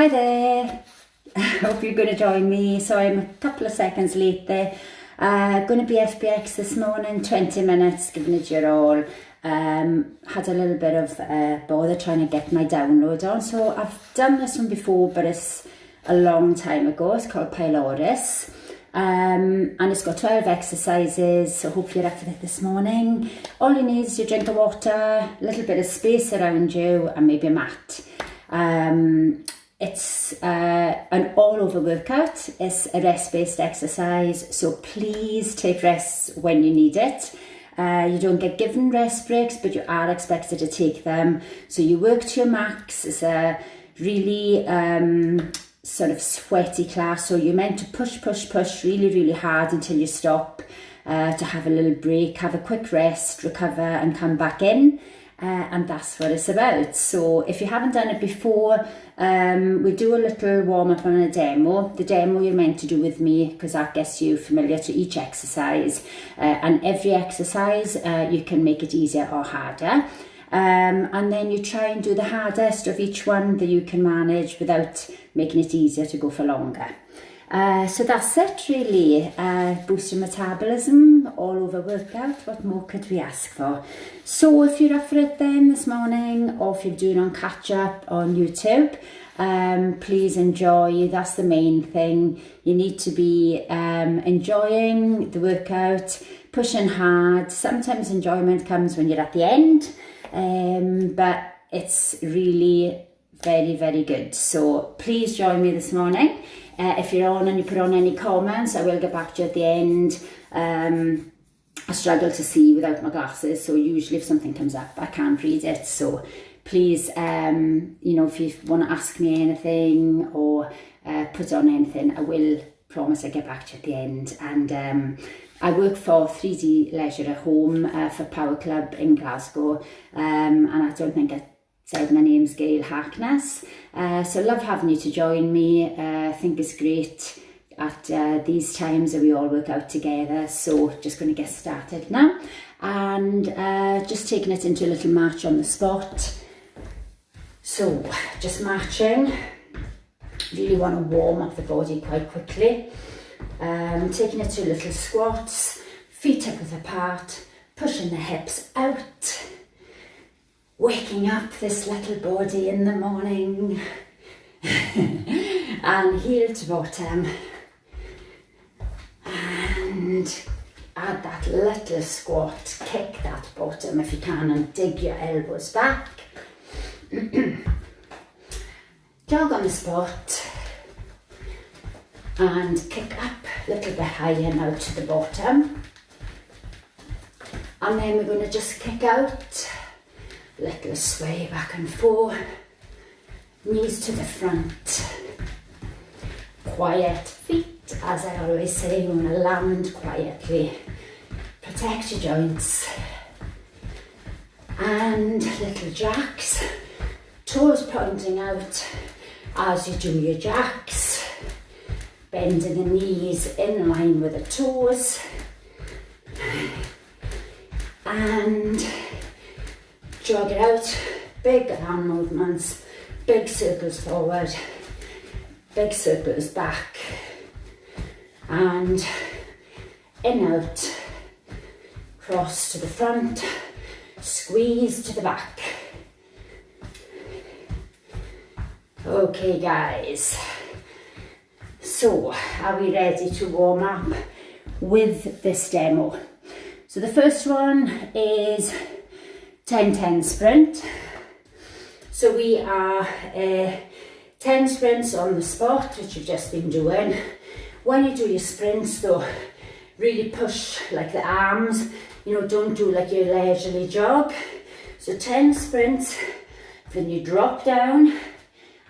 Hi there, hope you're going to join me. So I'm a couple of seconds late there. Going to be FBX this morning, 20 minutes, giving it your all. Had a little bit of bother trying to get my download on. So I've done this one before, but it's a long time ago. It's called Pilates. And it's got 12 exercises, so hopefully you're up for it this morning. All you need is your drink of water, a little bit of space around you, and maybe a mat. It's an all-over workout. It's a rest-based exercise, so please take rests when you need it. You don't get given rest breaks, but you are expected to take them. So you work to your max. It's a really sort of sweaty class, so you're meant to push really hard until you stop, to have a little break, have a quick rest, recover and come back in. And that's what it's about. So if you haven't done it before, we do a little warm-up on a demo. The demo you're meant to do with me, because that gets you familiar to each exercise. And every exercise, you can make it easier or harder. And then you try and do the hardest of each one that you can manage without making it easier to go for longer. So that's it really. Boost your metabolism, all over workout. What more could we ask for? So if you're up for it then this morning, or if you're doing on catch up on YouTube, please enjoy. That's the main thing. You need to be enjoying the workout, pushing hard. Sometimes enjoyment comes when you're at the end, but it's really very good. So please join me this morning. If you're on and you put on any comments, I will get back to you at the end. I struggle to see without my glasses, so usually if something comes up, I can't read it. So please, you know, if you want to ask me anything or put on anything, I will promise I'll get back to you at the end. And I work for 3D Leisure at Home for Power Club in Glasgow, and I don't think I said my name's Gail Harkness. So love having you to join me. I think it's great at these times that we all work out together. So just going to get started now, and just taking it into a little march on the spot. So just marching. Really want to warm up the body quite quickly. Taking it to little squats, feet hip width apart, pushing the hips out. Waking up this little body in the morning and heel to bottom, and add that little squat, kick that bottom if you can and dig your elbows back. Jog on the spot and kick up a little bit higher now to the bottom, and then we're going to just kick out. Little sway back and forth, knees to the front, quiet feet, as I always say. You want to land quietly, protect your joints, and little jacks, toes pointing out as you do your jacks, bending the knees in line with the toes, and jog it out, big arm movements, big circles forward, big circles back, and in out, cross to the front, squeeze to the back. Okay guys, so are we ready to warm up with this demo? So the first one is 10-10 sprint. So we are 10 sprints on the spot, which you've just been doing. When you do your sprints though, really push like the arms, you know, don't do like your leisurely jog. So 10 sprints, then you drop down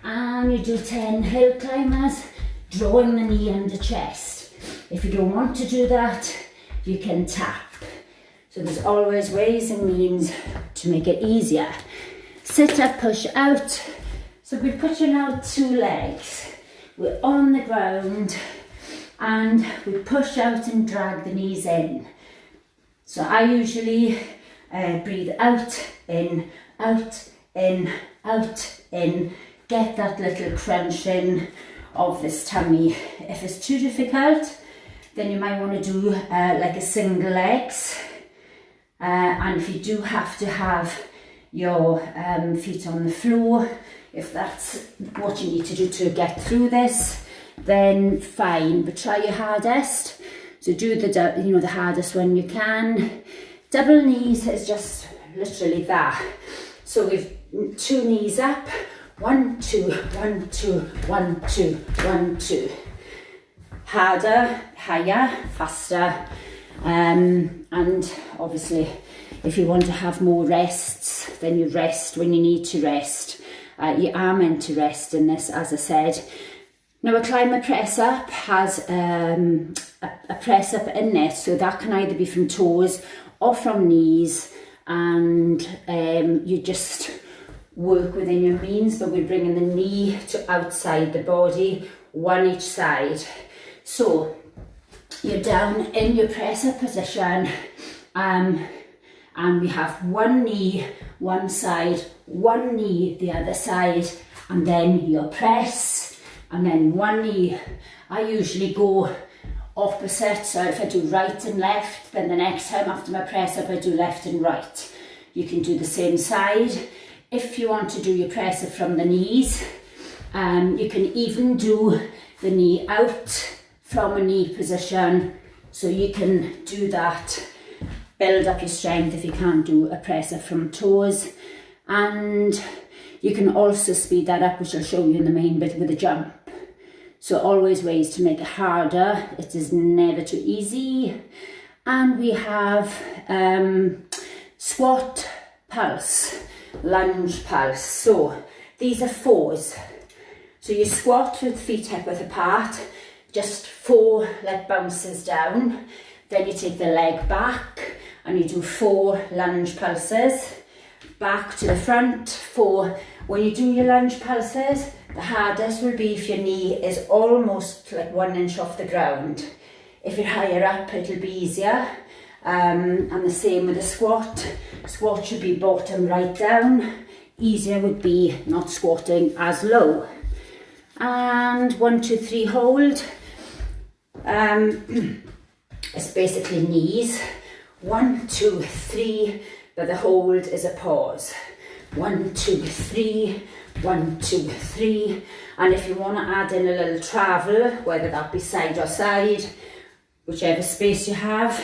and you do 10 hill climbers, drawing the knee under chest. If you don't want to do that, you can tap. So there's always ways and means to make it easier. Sit up, push out. So we're pushing out two legs. We're on the ground and we push out and drag the knees in. So I usually breathe out, in, out, in, out, in. get that little crunching of this tummy. If it's too difficult, then you might want to do like a single legs. And if you do have to have your feet on the floor, if that's what you need to do to get through this, then fine, but try your hardest. So do the hardest one you can. Double knees is just literally that. So we've 2 knees up, 1, 2, 1, 2, 1, 2, 1, 2. Harder, higher, faster. And obviously if you want to have more rests, then you rest when you need to rest. You are meant to rest in this, as I said. Now a climber press up has a press up in it, so that can either be from toes or from knees, and you just work within your means, but we're bringing the knee to outside the body, one each side. So you're down in your press up position, and we have one knee one side, one knee the other side, and then your press, and then one knee. I usually go opposite, so if I do right and left, then the next time after my press up I do left and right. You can do the same side. If you want to do your press up from the knees, you can even do the knee out from a knee position, so you can do that. Build up your strength if you can't do a press up from toes, and you can also speed that up, which I'll show you in the main bit, with a jump. So always ways to make it harder. It is never too easy. And we have squat pulse, lunge pulse. So these are 4s. So you squat with feet hip width apart, just 4 leg bounces down. Then you take the leg back and you do 4 lunge pulses. Back to the front, 4. When you do your lunge pulses, the hardest will be if your knee is almost like 1 inch off the ground. If you're higher up, it'll be easier. And the same with the squat. Squat should be bottom right down. Easier would be not squatting as low. And 1, 2, 3, hold. It's basically knees. 1, 2, 3, but the hold is a pause. 1, 2, 3, 1, 2, 3. And if you want to add in a little travel, whether that be side or side, whichever space you have,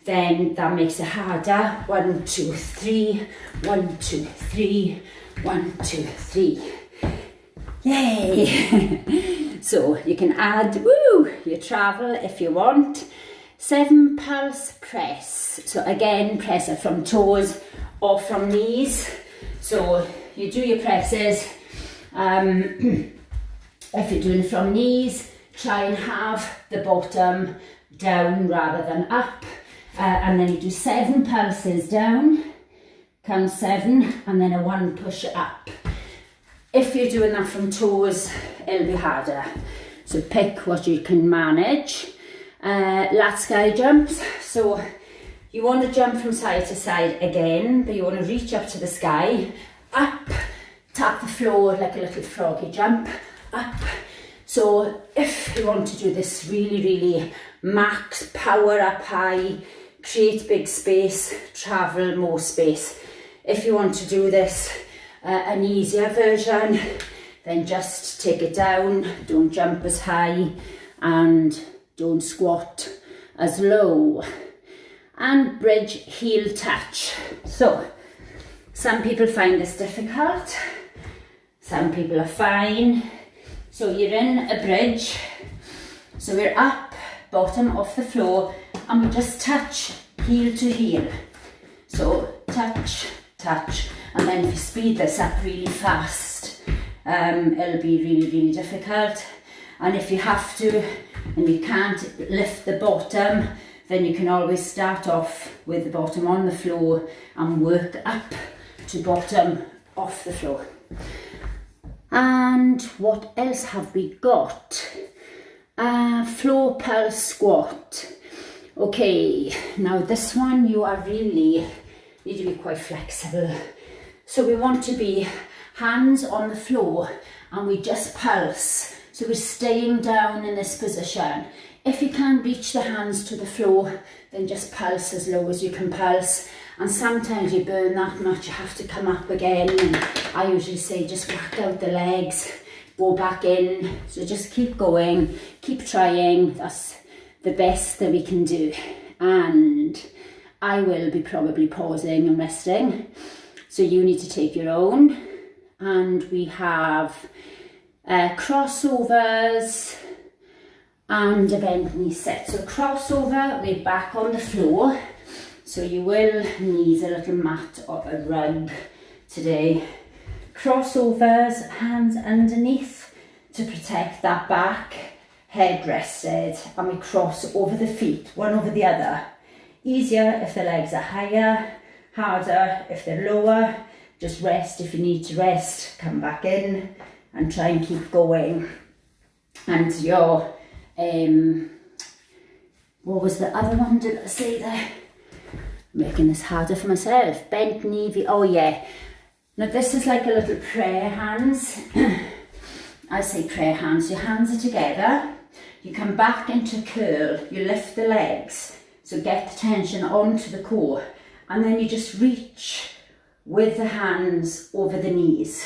then that makes it harder. 1, 2, 3, 1, 2, 3, 1, 2, 3. Yay! So you can add your travel if you want. 7 pulse press. So again, press it from toes or from knees. So you do your presses. If you're doing it from knees, try and have the bottom down rather than up. And then you do 7 pulses down, count 7, and then a 1 push up. If you're doing that from toes, it'll be harder. So pick what you can manage. Lat sky jumps. So you want to jump from side to side again, but you want to reach up to the sky, up, tap the floor like a little froggy jump, up. So if you want to do this really max, power up high, create big space, travel more space. If you want to do this an easier version, then just take it down, don't jump as high and don't squat as low. And bridge heel touch. So some people find this difficult, some people are fine. So you're in a bridge, so we're up, bottom off the floor, and we just touch heel to heel. So touch, touch, and then if you speed this up really fast, it'll be really difficult. And if you have to and you can't lift the bottom, then you can always start off with the bottom on the floor and work up to bottom off the floor. And what else have we got? Floor pulse squat. Okay, now this one you are really need to be quite flexible. So we want to be hands on the floor and we just pulse. So we're staying down in this position. If you can't reach the hands to the floor, then just pulse as low as you can pulse. And sometimes you burn that much, you have to come up again. And I usually say just whack out the legs, go back in. So just keep going, keep trying. That's the best that we can do. And I will be probably pausing and resting. So you need to take your own. And we have crossovers and a bent knee set. So crossover, we're back on the floor. So you will need a little mat or a rug today. Crossovers, hands underneath to protect that back, head rested, and we cross over the feet, one over the other. Easier if the legs are higher, harder if they're lower. Just rest if you need to rest, come back in and try and keep going. And your, what was the other one did I say there? Making this harder for myself. Bent knee, oh yeah. Now this is like a little prayer hands. I say prayer hands. Your hands are together. You come back into curl. You lift the legs. So get the tension onto the core. And then you just reach with the hands over the knees.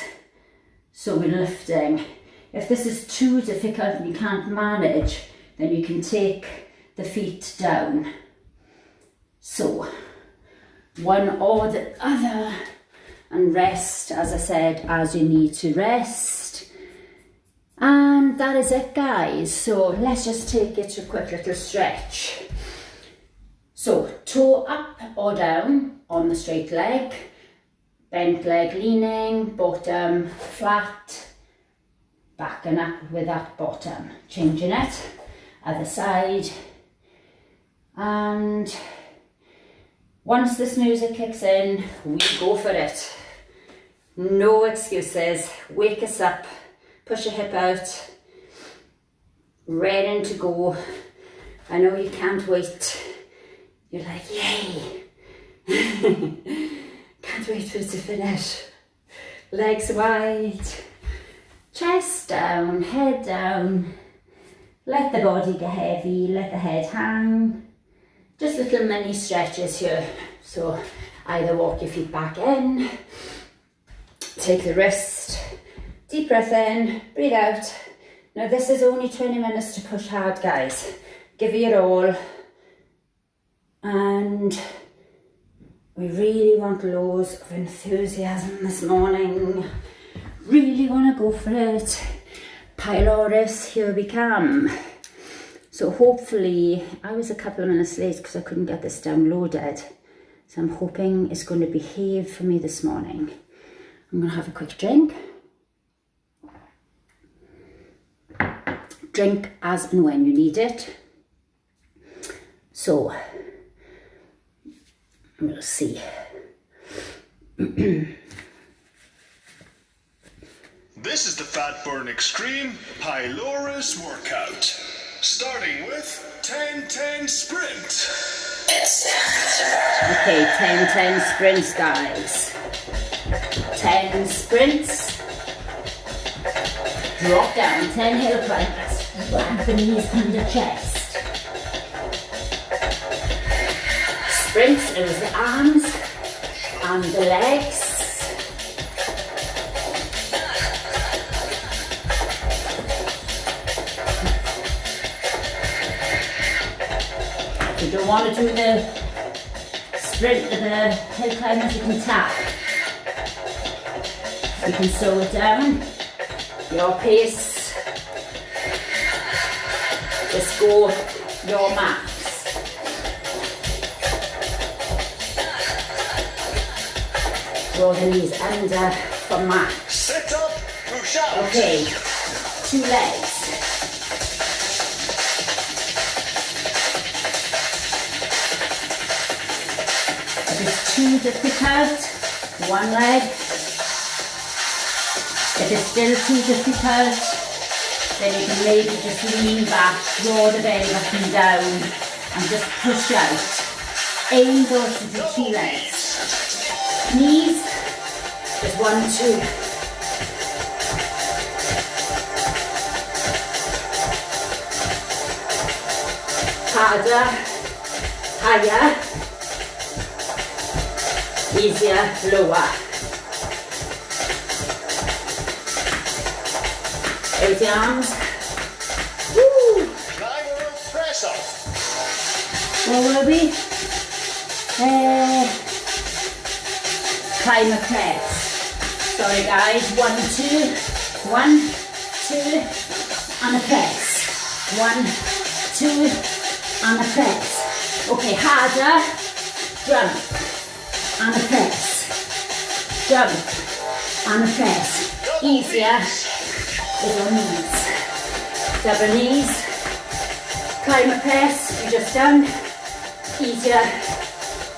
So we're lifting. If this is too difficult and you can't manage, then you can take the feet down. So one or the other, and rest, as I said, as you need to rest. And that is it, guys. So let's just take it to a quick little stretch. So toe up or down on the straight leg, bent leg leaning, bottom flat, back and up with that bottom, changing it, other side. And once this music kicks in, we go for it. No excuses. Wake us up, push your hip out, ready to go. I know you can't wait. You're like, yay. Can't wait for it to finish. Legs wide, chest down, head down. Let the body get heavy, let the head hang. Just little mini stretches here. So either walk your feet back in, take the wrist, deep breath in, breathe out. Now this is only 20 minutes to push hard, guys. Give it your all. And we really want loads of enthusiasm this morning. Really want to go for it. Pylorus, here we come. So hopefully, I was a couple of minutes late because I couldn't get this downloaded. So I'm hoping it's going to behave for me this morning. I'm going to have a quick drink. Drink as and when you need it. So, we'll see. This is the Fatburn Extreme Pylorus workout. Starting with 10-10 sprint. Okay, 10-10 sprints, guys. 10 sprints. Drop down, 10 hill planks. Grab the knees under chest. Sprints, it was the arms and the legs. If you don't want to do the sprint of the hill climbers, you can tap. You can slow it down. Your pace. Just go your max. Draw the knees under for max. Sit up, push out. Okay, 2 legs. If it's too difficult, 1 leg. If it's still too difficult, then you can maybe just lean back, draw the belly button down, and just push out. Aim goes to the 2 legs. Knees, just 1, 2. Harder, higher, easier, lower. Out the arms. Woo! Climber press up. Where were we? Climber press. Sorry guys, 1, 2, 1, 2, and a press. 1, 2, and a press. Okay, harder, jump, and a press. Jump, and a press. Easier is on knees. Double knees. Climber press, you just done. Easier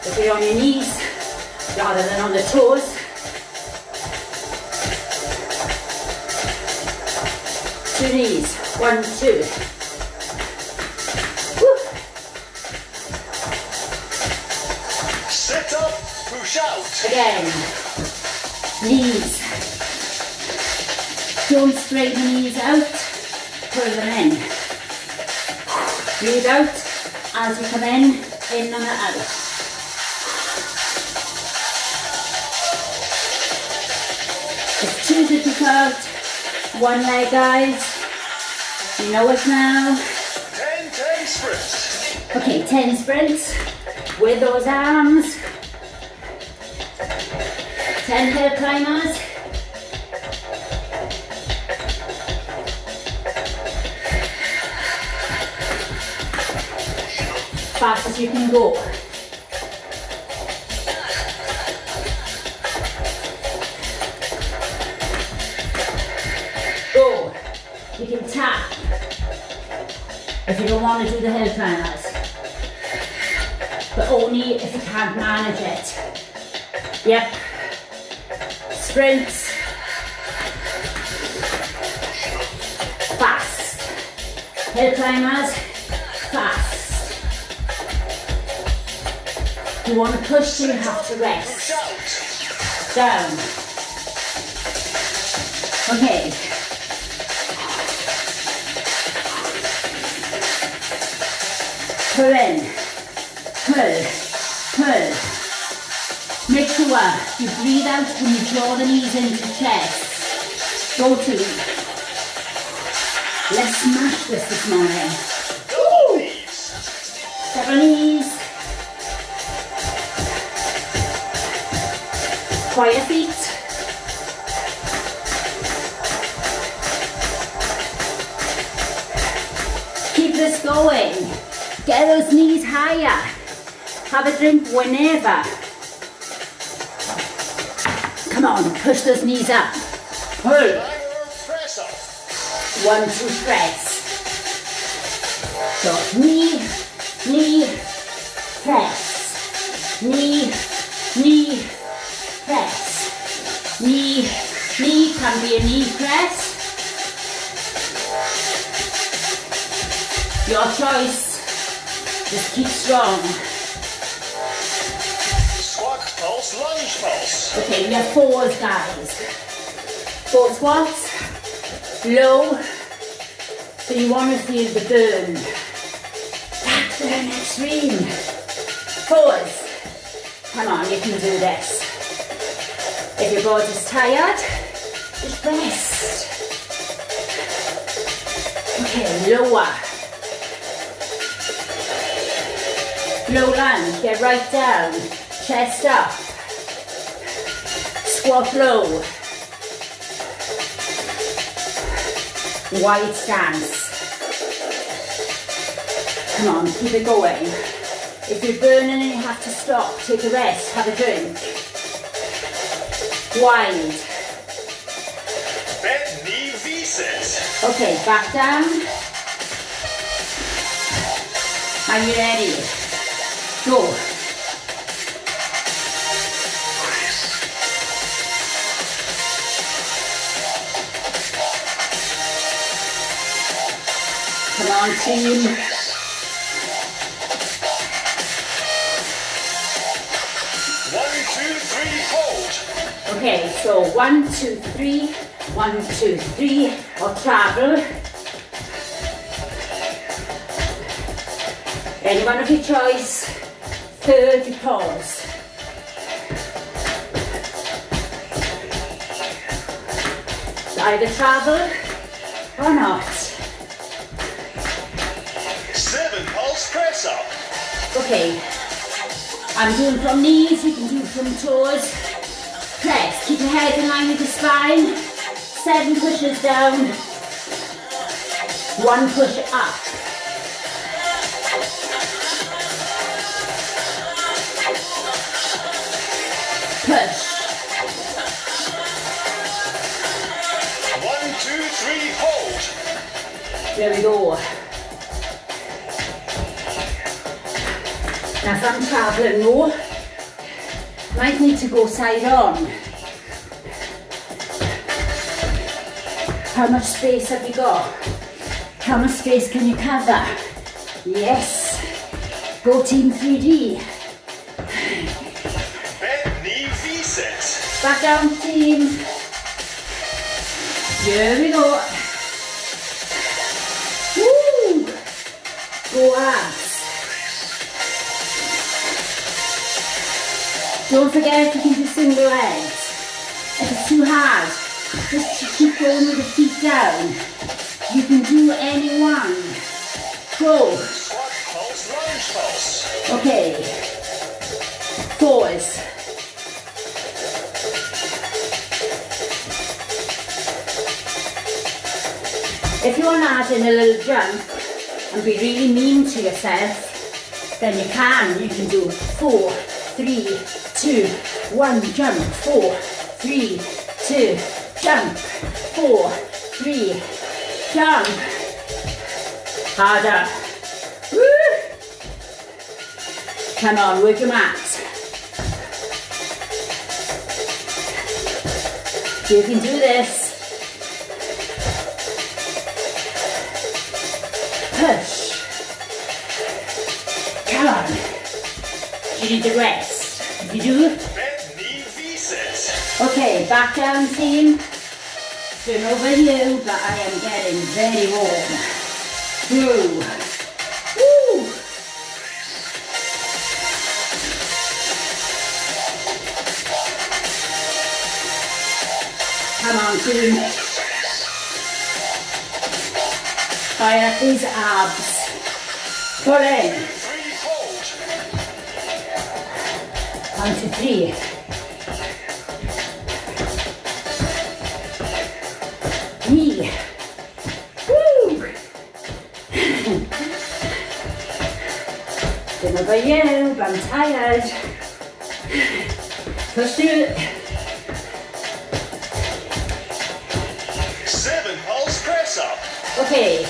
if you're on your knees rather than on the toes. Two knees, 1, 2. Woo. Sit up, push out. Again, knees. Don't straighten the knees out, pull them in. Breathe out as you come in and out. It's too difficult. One leg, guys. You know it now. 10 sprints. Okay, 10 sprints with those arms. 10 hill climbers. Fast as you can go. Go. You can tap if you don't want to do the hill climbers, but only if you can't manage it. Yep. Sprints. Fast. Hill climbers. Fast. You want to push, so you have to rest. Push out. Down. Okay. Pull in. Pull. Pull. Make sure you breathe out when you draw the knees into the chest. Go to. Let's smash this morning. Double knees. Double knees. Quiet feet. Keep this going. Get those knees higher. Have a drink whenever. Come on, push those knees up. Pull. Climber press up. 1, 2, press. So knee, knee, press. Knee, knee, press. Knee, knee can be a knee press. Your choice. Just keep strong. Squat pulse, lunge pulse. Okay, we have 4s, guys. 4 squats. Low. So you want to feel the burn. Back burn extreme. 4s. Come on, you can do this. If your body's tired, just rest. Okay, lower. Low lunge, get right down. Chest up. Squat low. Wide stance. Come on, keep it going. If you're burning and you have to stop, take a rest, have a drink. Wide. Bent knee V-sit. Okay, back down. Are you ready? Go. Come on, team. 1, 2, 3, hold. Okay, so 1, 2, 3, 1, 2, 3, or travel. Anyone of your choice, third pause. Either travel or not. 7 pulse press up. Okay, I'm doing from knees, you can do from toes. Press, keep your head in line with the spine. 7 pushes down, 1 push up. Push. 1, 2, 3, hold. There we go. Now if I'm travelling more, might need to go side on. How much space have you got? How much space can you cover? Yes. Go team 3D. Bent knee V-sit. Back down team. Here we go. Woo! Go abs. Don't forget you can do single legs. If it's too hard, just keep going with the feet down. You can do any one. Go. Squat pulse, lunge pulse. Okay. Pause. If you want to add in a little jump and be really mean to yourself, then you can. You can do 4, 3, 2, 1, jump. 4, 3, 2, jump. 4, 3, jump. Harder. Woo! Come on, work your mat. You can do this. Push. Come on. You need to rest. If you do. Bent knee V-sit. Okay, back down team. Turn over you, but I am getting very warm. Woo. Woo. Come on team. Fire up these abs. Pull in. 3, hold. 1, 2, 3. Knee. Woo! Don't over you, but I'm tired. Push through it. 7 pulse press up. Okay,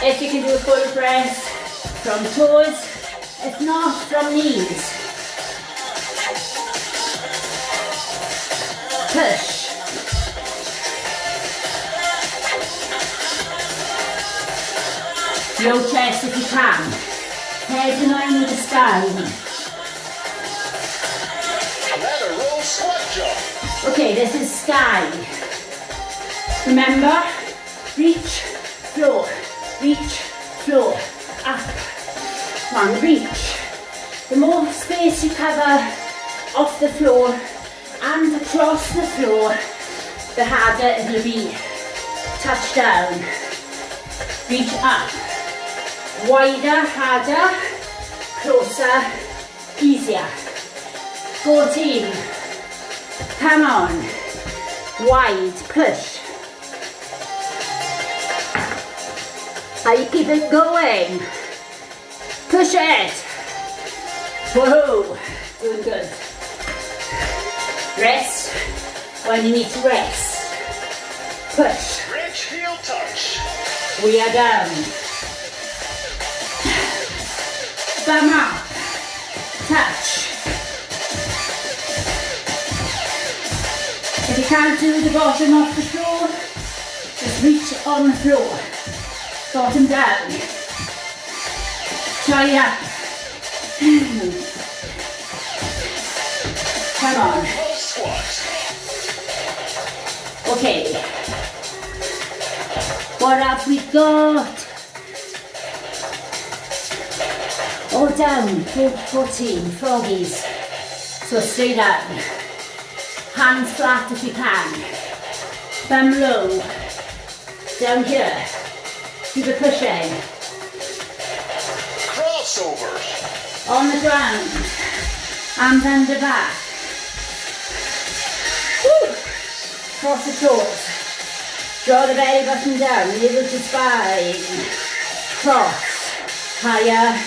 if you can do a full press from toes, if not from knees. Push. Low chest if you can. Head in line with the spine. Ladder roll squat jump. Okay, this is sky. Remember, reach, floor, up. Come on, reach. The more space you cover off the floor and across the floor, the harder it will be. Touch down. Reach up. Wider, harder, closer, easier. Go team. Come on. Wide, push. I keep it going. Push it. Whoa, doing good. Rest when you need to rest. Push. Bridge heel touch. We are down. Bum up. Touch. If you can't do the bottom off the floor, just reach on the floor. Bottom down. Try it up. Come on. Pulse squat. Okay. What have we got? Or down, 14, froggies. So stay down. Hands flat if you can. Thumb low. Down here. Keep it pushing. Crossovers. On the ground. Arms under back. Woo. Cross the toes. Draw the belly button down, middle to spine. Cross. Higher.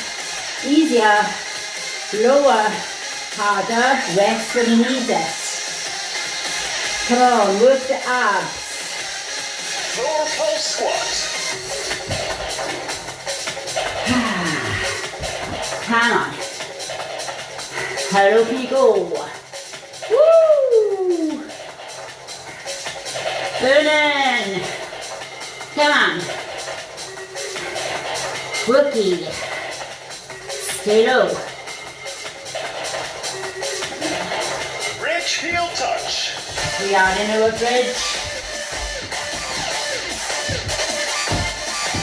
Easier. Lower. Harder. Rest when you need it. Come on, work the abs. Floor pulse squat. Come on. How low can you go? Woo! Burning. Come on. Rookie. Stay low. Bridge heel touch. We are into a bridge.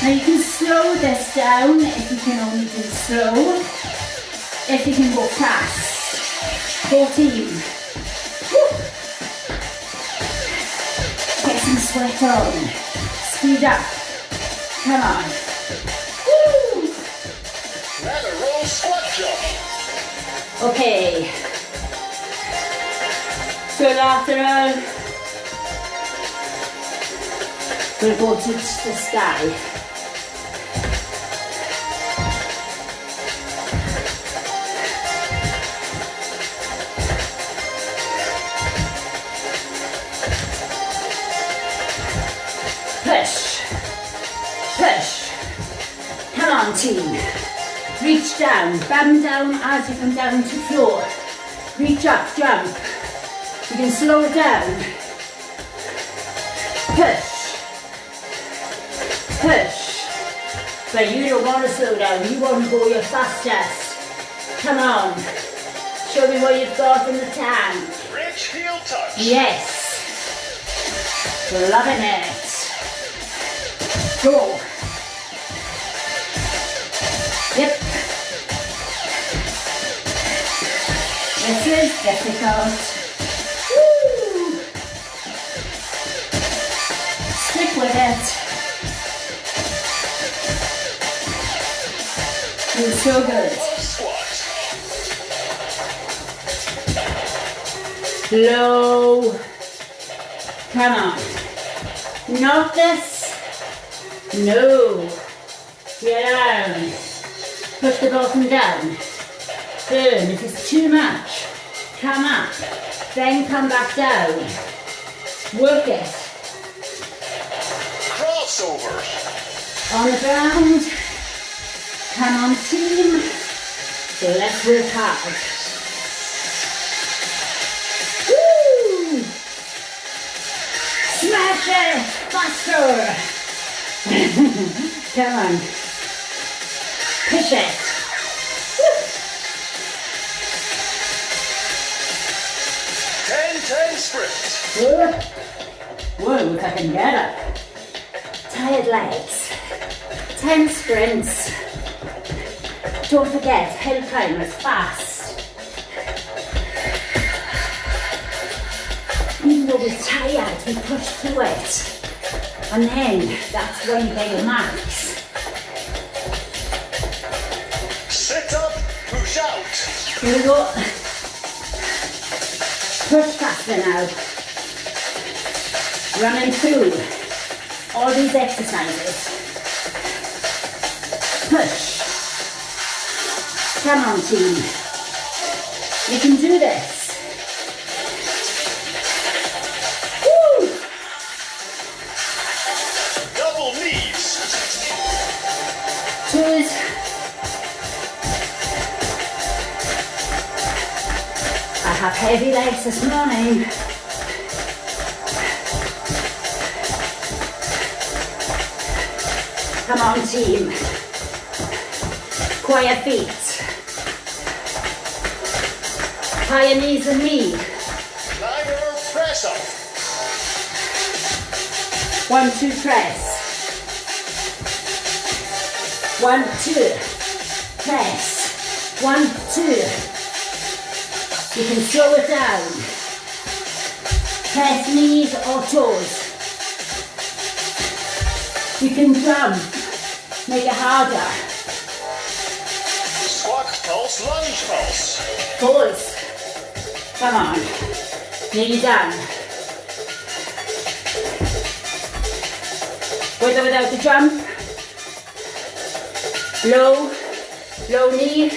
Now you can slow this down if you can only do slow. If you can go fast. 14. Woo. Get some sweat on. Speed up. Come on. Woo. Ladder roll squat jump. Okay. So lateral. We'll go to the sky. Push. Push. Come on, team. Reach down. Bum down as you come down to floor. Reach up, jump. You can slow it down. Push. Push. But you don't want to slow down. You want to go your fastest. Come on. Show me what you've got in the tank. Bridge heel touch. Yes. Loving it. Go. Yep. This is difficult. Woo. Stick with it. You're so good. Squat. Low. Come on. Not this. No. Get down. Push the bottom down. Burn. If it's too much, come up. Then come back down. Work it. Crossovers. On the ground. Come on, team. So let's work hard. Woo! Smash it! Faster! Come on. Push it. Woo! 10-10 sprint. Whoa, if I can get up. Tired legs. 10 sprints. Don't forget, hill climbers fast. Even though we're tired, we push through it. And then, that's when you get your max. Sit up, push out. Here we go. Push faster now. Running through all these exercises. Push. Come on, team. You can do this. Woo! Double knees. Twos. I have heavy legs this morning. Come on, team. Quiet feet. Higher knees than me. Climber press up. 1, 2, press. 1, 2, press. 1, 2. You can slow it down. Press knees or toes. You can jump, make it harder. Squat pulse, lunge pulse. Pulse. Come on. Nearly done. With or without the jump. Low knee.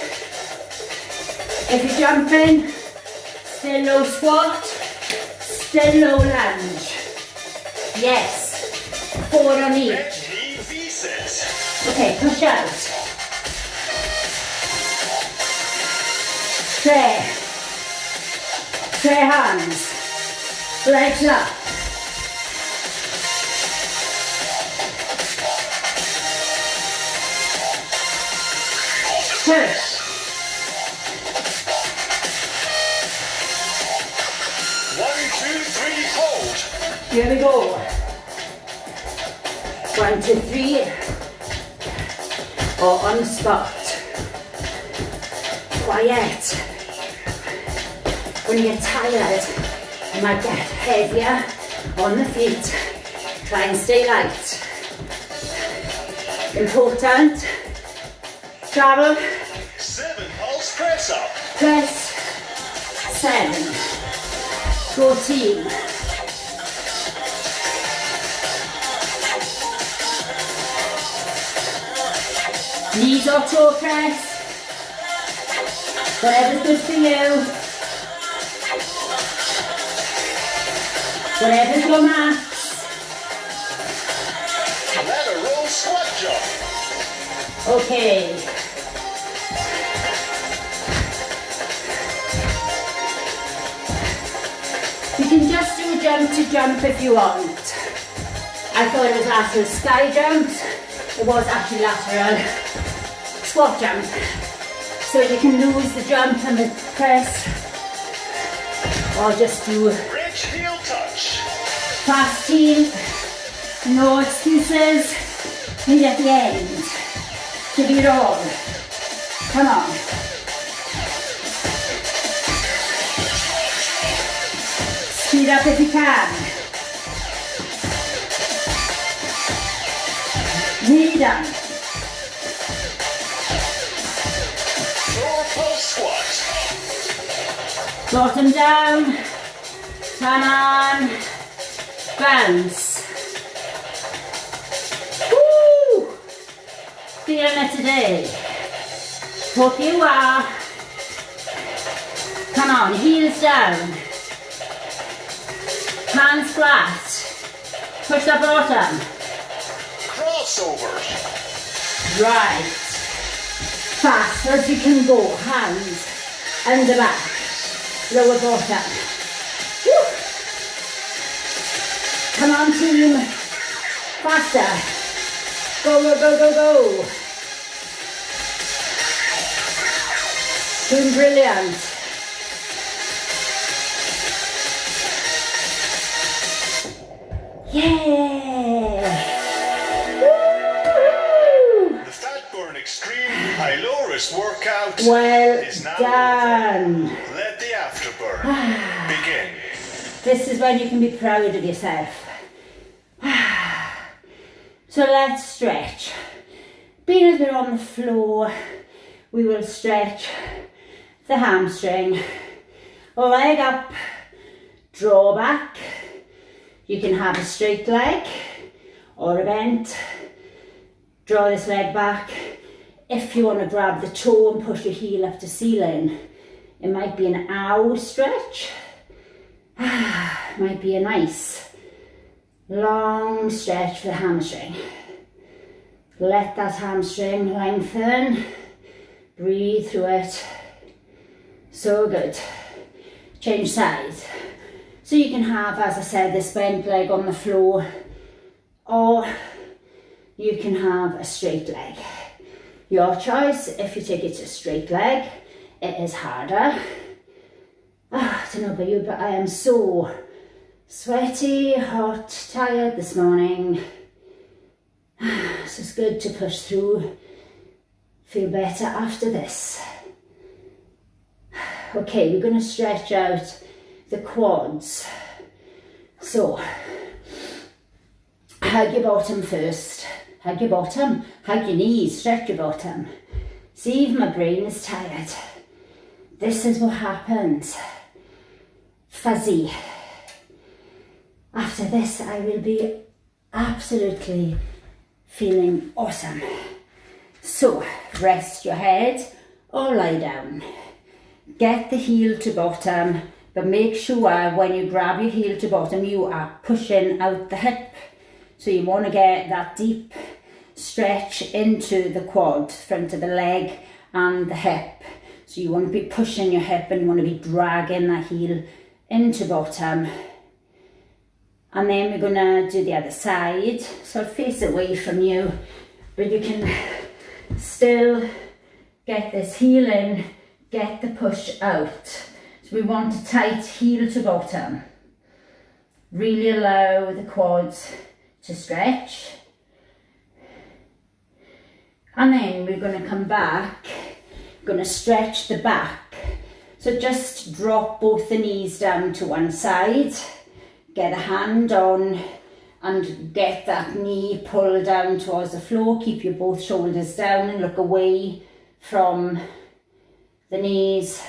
If you're jumping, still low squat, still low lunge. Yes. 4 on each. Bent knee V-sit. Okay, push out. Tray hands. Legs up. Push. One, two, three, hold. Here we go. 1, 2, 3. Or on the spot. Quiet. When you get tired, you might get heavier on the feet. Try and stay light. Important. Travel. 7 pulse press up. Press. 7. Go team. Knees or toe press. Whatever's good for you. Whatever's your max. Ladder roll squat jump. Okay. You can just do jump to jump if you want. I thought it was lateral sky jumps. It was actually lateral squat jump. So you can lose the jump and the press, or just do Bridge heel touch. fast team, no excuses, and at the end, give it all. Come on. Speed up if you can. Knee down. Floor pulse squat. Bottom down. Turn on. Bounce. Woo! Feeling it today. Hope you are. Come on, heels down. Hands flat. Push the bottom. Crossover. Right. Fast as you can go. Hands and the back. Lower bottom. Woo. Come on, team. Faster. Go, go, go, go, go. Doing brilliant. Yeah. Woo-hoo. The Fatburn Extreme high-low risk workout Well is now done. over. Let the afterburn begin. This is when you can be proud of yourself. So let's stretch. Being as we're on the floor, we will stretch the hamstring. Leg up, draw back. You can have a straight leg or a bent. Draw this leg back. If you want to grab the toe and push your heel up to ceiling, it might be an ow stretch. Might be a nice long stretch for the hamstring. Let that hamstring lengthen. Breathe through it. So good. Change sides. So you can have, as I said, this bent leg on the floor, or you can have a straight leg. Your choice. If you take it to a straight leg, it is harder. I don't know about you, but I am so sweaty, hot, tired this morning. So it's good to push through. Feel better after this. Okay, we're going to stretch out the quads. So, hug your bottom first. Hug your bottom, hug your knees, stretch your bottom. See if my brain is tired. This is what happens. Fuzzy. After this, I will be absolutely feeling awesome. So, rest your head or lie down. Get the heel to bottom, but make sure when you grab your heel to bottom, you are pushing out the hip. So you want to get that deep stretch into the quad, front of the leg and the hip. So you want to be pushing your hip and you want to be dragging that heel into bottom. And then we're going to do the other side. So I'll face away from you, but you can still get this heel in, get the push out. So we want a tight heel to bottom. Really allow the quads to stretch. And then we're going to come back, going to stretch the back. So just drop both the knees down to one side, get a hand on and get that knee pulled down towards the floor. Keep your both shoulders down and look away from the knees.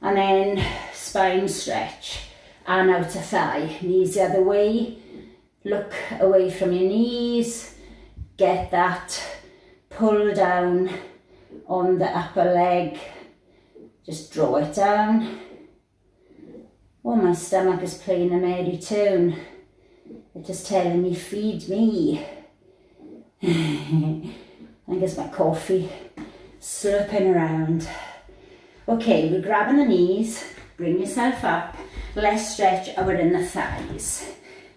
And then spine stretch and outer thigh. Knees the other way, look away from your knees, get that pull down on the upper leg, just draw it down. Oh, my stomach is playing a merry tune. It's just telling me, feed me. I think it's my coffee slurping around. Okay, we're grabbing the knees, bring yourself up, let's stretch our inner thighs.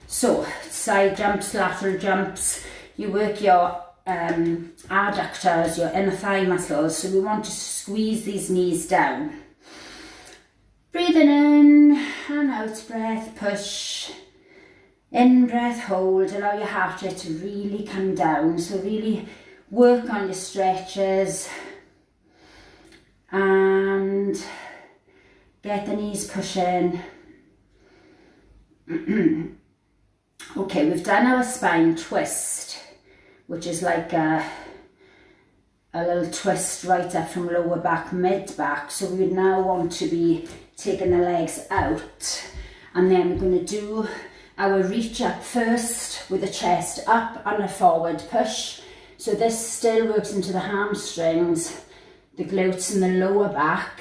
So, side jumps, lateral jumps, you work your adductors, your inner thigh muscles, so we want to squeeze these knees down. Breathing in and out breath, push. In breath, hold, allow your heart rate to really come down, so really work on your stretches and get the knees pushing. Okay, we've done our spine twist, which is like a little twist right up from lower back, mid back. So we would now want to be taking the legs out, and then we're going to do our reach up first with the chest up and a forward push. So this still works into the hamstrings, the glutes and the lower back.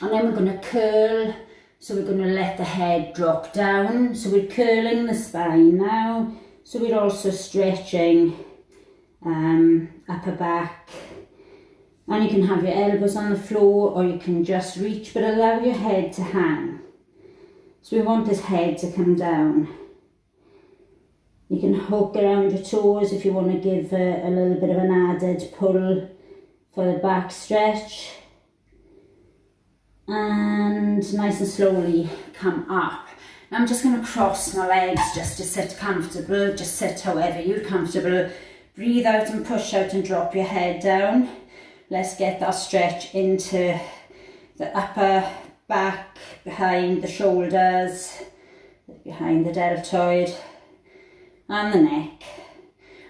And then we're going to curl, so we're going to let the head drop down. So we're curling the spine now, so we're also stretching upper back. And you can have your elbows on the floor or you can just reach, but allow your head to hang. So we want this head to come down. You can hook around your toes if you want to give a little bit of an added pull for the back stretch. And nice and slowly come up. Now I'm just going to cross my legs just to sit comfortable. Just sit however you're comfortable. Breathe out and push out and drop your head down. Let's get that stretch into the upper back, behind the shoulders, behind the deltoid and the neck.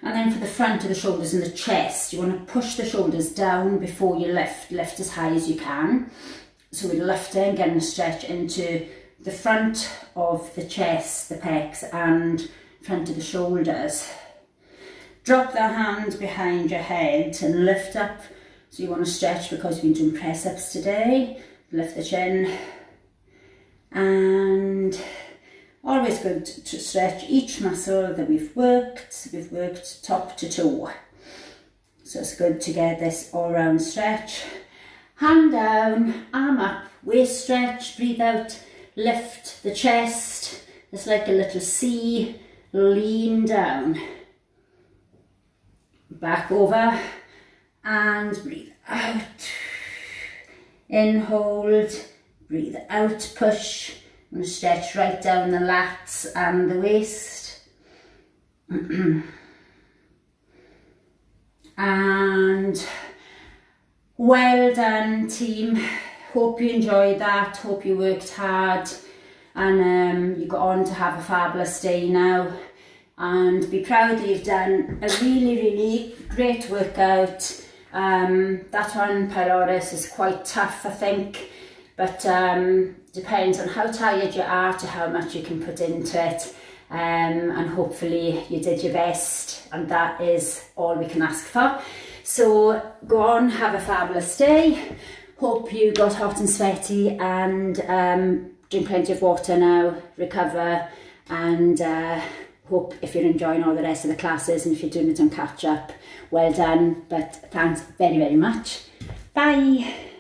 And then for the front of the shoulders and the chest, you want to push the shoulders down before you lift as high as you can. So we're lifting, getting a stretch into the front of the chest, the pecs and front of the shoulders. Drop the hand behind your head and lift up. So you want to stretch because we've been doing press-ups today. Lift the chin. And always good to stretch each muscle that we've worked. We've worked top to toe. So it's good to get this all-round stretch. Hand down, arm up, waist stretch, breathe out, lift the chest. It's like a little C, lean down. Back over and breathe out. In, hold, breathe out, push. I'm going to stretch right down the lats and the waist. And well done, team. hope you enjoyed that, hope you worked hard, and you got on to have a fabulous day now, and be proud that you've done a really great workout. That one, pylorus, is quite tough, I think, but depends on how tired you are to how much you can put into it, and hopefully you did your best, and that is all we can ask for. So go on, have a fabulous day. Hope you got hot and sweaty, and drink plenty of water now, recover, and hope if you're enjoying all the rest of the classes, and if you're doing it on catch up, well done. But thanks very much. Bye.